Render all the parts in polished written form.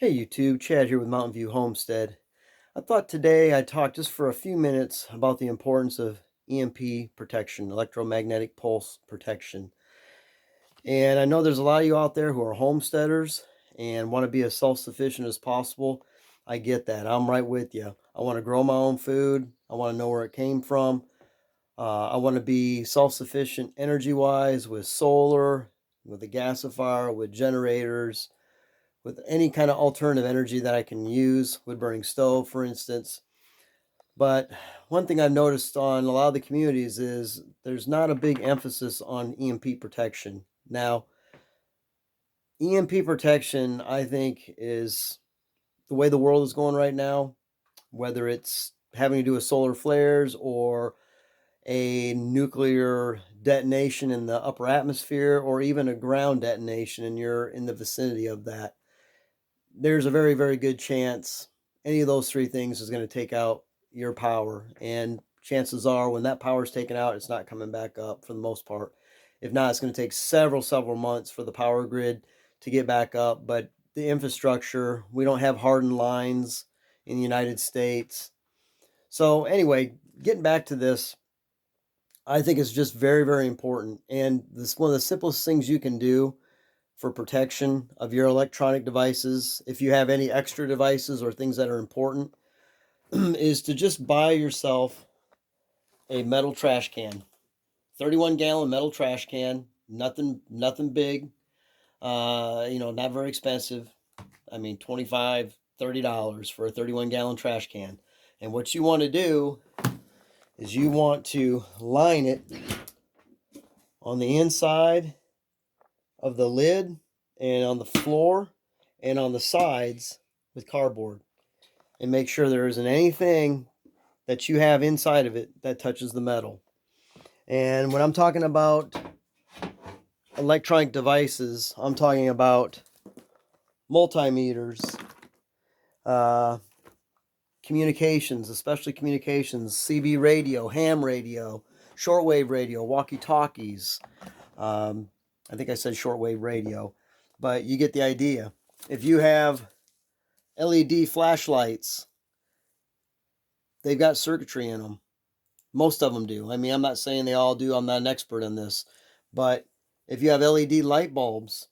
Hey YouTube, Chad here with Mountain View Homestead. I thought today I'd talk just for a few minutes about the importance of EMP protection, electromagnetic pulse protection. And I know there's a lot of you out there who are homesteaders and want to be as self-sufficient as possible. I get that. I'm right with you. I want to grow my own food. I want to know where it came from. I want to be self-sufficient energy-wise with solar, with a gasifier, with generators, with any kind of alternative energy that I can use, wood burning stove, for instance. But one thing I've noticed on a lot of the communities is there's not a big emphasis on EMP protection. Now, EMP protection, I think, is the way the world is going right now, whether it's having to do with solar flares or a nuclear detonation in the upper atmosphere or even a ground detonation and you're in the vicinity of that. There's a very, very good chance any of those three things is going to take out your power. And chances are when that power is taken out, it's not coming back up for the most part. If not, it's going to take several months for the power grid to get back up. But the infrastructure, we don't have hardened lines in the United States. So anyway, getting back to this, I think it's just very, very important. And this one of the simplest things you can do for protection of your electronic devices, if you have any extra devices or things that are important, is to just buy yourself a metal trash can. 31-gallon metal trash can, nothing big, not very expensive. I mean, $25, $30 for a 31-gallon trash can. And what you want to do is you want to line it on the inside of the lid and on the floor and on the sides with cardboard, and make sure there isn't anything that you have inside of it that touches the metal. And when I'm talking about electronic devices, I'm talking about multimeters, communications, especially communications, CB radio, ham radio, shortwave radio, walkie-talkies. I think I said shortwave radio, but you get the idea. If you have LED flashlights, they've got circuitry in them. Most of them do. I mean, I'm not saying they all do. I'm not an expert in this. But if you have LED light bulbs,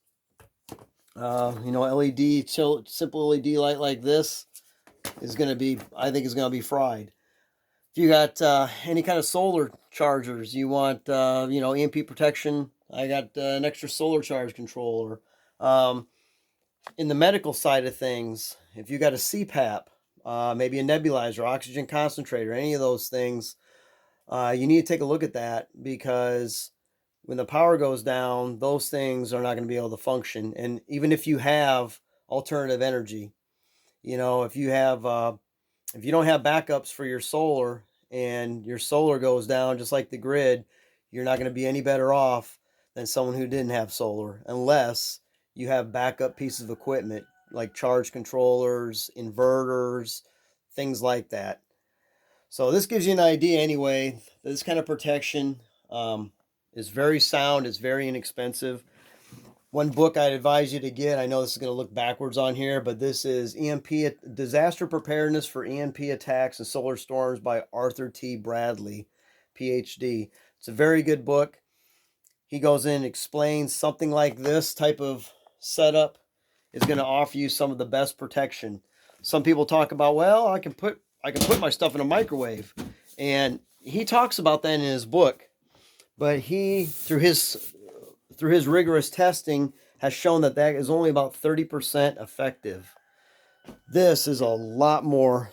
LED, simple LED light like this is going to be, I think is going to be fried. If you got any kind of solar chargers, you want, EMP protection, I got an extra solar charge controller. In the medical side of things, if you got a CPAP, maybe a nebulizer, oxygen concentrator, any of those things, you need to take a look at that, because when the power goes down, those things are not going to be able to function. And even if you have alternative energy, if you have, if you don't have backups for your solar and your solar goes down, just like the grid, you're not going to be any better off than someone who didn't have solar, unless you have backup pieces of equipment like charge controllers, inverters, things like that. So this gives you an idea anyway. This kind of protection is very sound. It's very inexpensive. One book I'd advise you to get, I know this is going to look backwards on here, but this is EMP Disaster Preparedness for EMP Attacks and Solar Storms by Arthur T. Bradley, PhD. It's a very good book. He goes in and explains something like this type of setup is going to offer you some of the best protection. Some people talk about, well, I can put my stuff in a microwave, and he talks about that in his book, but he, through his rigorous testing, has shown that is only about 30% effective. This is a lot more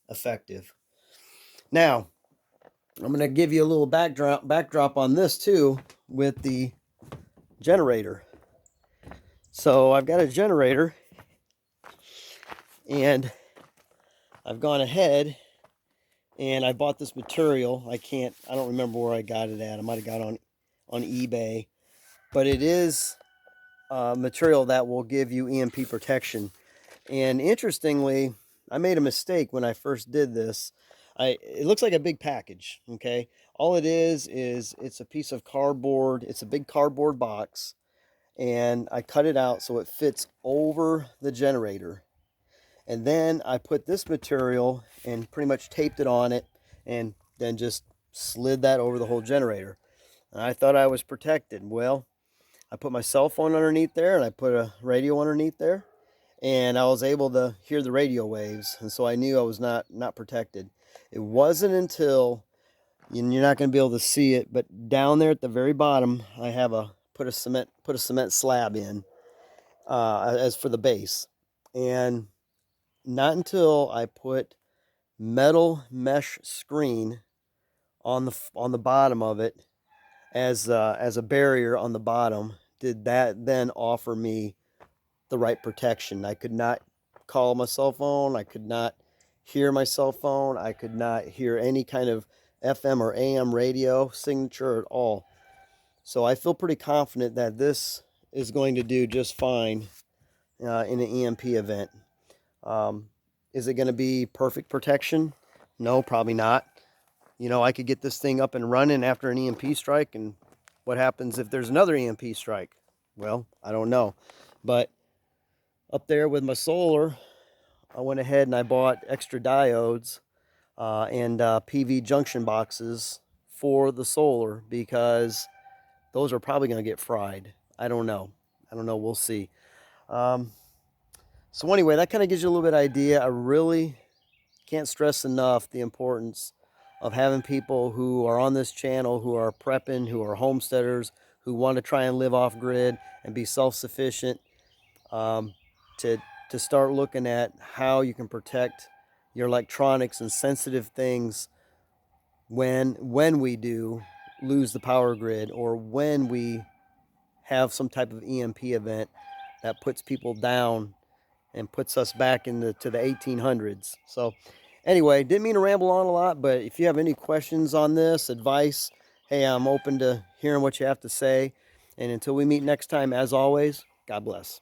effective. Now, I'm going to give you a little backdrop on this too, with the generator. So I've got a generator, and I've gone ahead and I bought this material. I don't remember where I got it at. I might have got it on eBay, but it is material that will give you EMP protection. And interestingly, I made a mistake when I first did this. It looks like a big package, okay? All it is it's a piece of cardboard. It's a big cardboard box, and I cut it out so it fits over the generator. And then I put this material and pretty much taped it on it, and then just slid that over the whole generator. And I thought I was protected. Well, I put my cell phone underneath there, and I put a radio underneath there, and I was able to hear the radio waves, and so I knew I was not protected. It wasn't until, and you're not going to be able to see it, but down there at the very bottom, I have put a cement slab in as for the base, and not until I put metal mesh screen on the bottom of it as a barrier on the bottom did that then offer me the right protection. I could not call my cell phone. I could not hear my cell phone. I could not hear any kind of FM or AM radio signature at all. So I feel pretty confident that this is going to do just fine in an EMP event. Is it going to be perfect protection? No, probably not. You know, I could get this thing up and running after an EMP strike, and what happens if there's another EMP strike? Well, I don't know. But up there with my solar, I went ahead and I bought extra diodes and PV junction boxes for the solar, because those are probably going to get fried. I don't know. We'll see. So anyway, that kind of gives you a little bit of idea. I really can't stress enough the importance of having people who are on this channel, who are prepping, who are homesteaders, who want to try and live off grid and be self-sufficient, to start looking at how you can protect your electronics and sensitive things when we do lose the power grid, or when we have some type of EMP event that puts people down and puts us back to the 1800s. So anyway, didn't mean to ramble on a lot, but if you have any questions on this, advice, hey, I'm open to hearing what you have to say. And until we meet next time, as always, God bless.